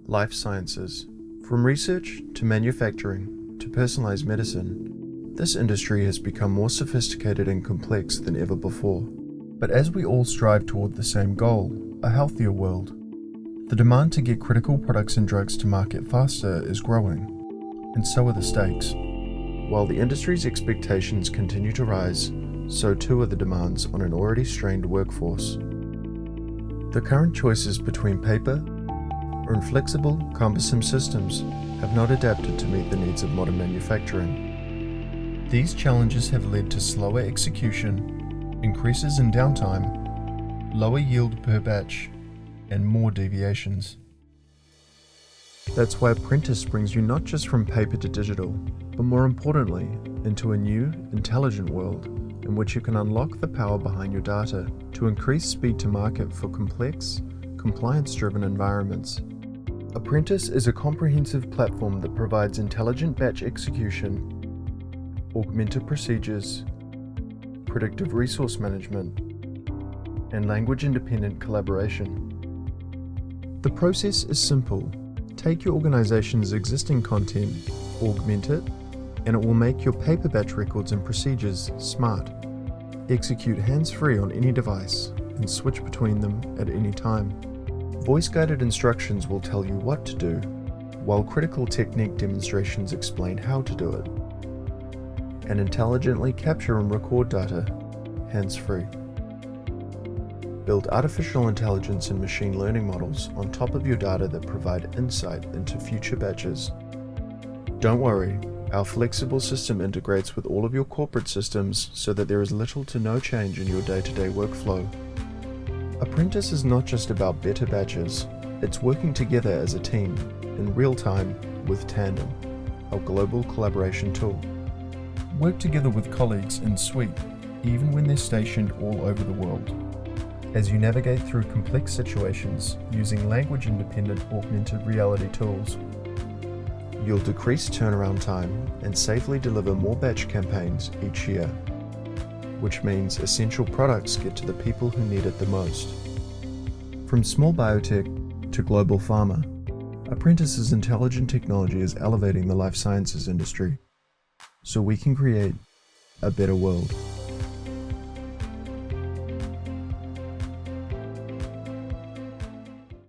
Life sciences. From research to manufacturing to personalized medicine, this industry has become more sophisticated and complex than ever before. But as we all strive toward the same goal, a healthier world, the demand to get critical products and drugs to market faster is growing, and so are the stakes. While the industry's expectations continue to rise, so too are the demands on an already strained workforce. The current choices between paper or inflexible, cumbersome systems have not adapted to meet the needs of modern manufacturing. These challenges have led to slower execution, increases in downtime, lower yield per batch, and more deviations. That's why Apprentice brings you not just from paper to digital, but more importantly, into a new, intelligent world in which you can unlock the power behind your data to increase speed to market for complex, compliance-driven environments. Apprentice is a comprehensive platform that provides intelligent batch execution, augmented procedures, predictive resource management, and language-independent collaboration. The process is simple. Take your organization's existing content, augment it, and it will make your paper batch records and procedures smart. Execute hands-free on any device and switch between them at any time. Voice-guided instructions will tell you what to do, while critical technique demonstrations explain how to do it. And intelligently capture and record data, hands-free. Build artificial intelligence and machine learning models on top of your data that provide insight into future batches. Don't worry, our flexible system integrates with all of your corporate systems so that there is little to no change in your day-to-day workflow. Apprentice is not just about better batches, it's working together as a team, in real time, with Tandem, our global collaboration tool. Work together with colleagues in Suite, even when they're stationed all over the world. As you navigate through complex situations using language-independent augmented reality tools, you'll decrease turnaround time and safely deliver more batch campaigns each year, which means essential products get to the people who need it the most. From small biotech to global pharma, Apprentice's intelligent technology is elevating the life sciences industry so we can create a better world.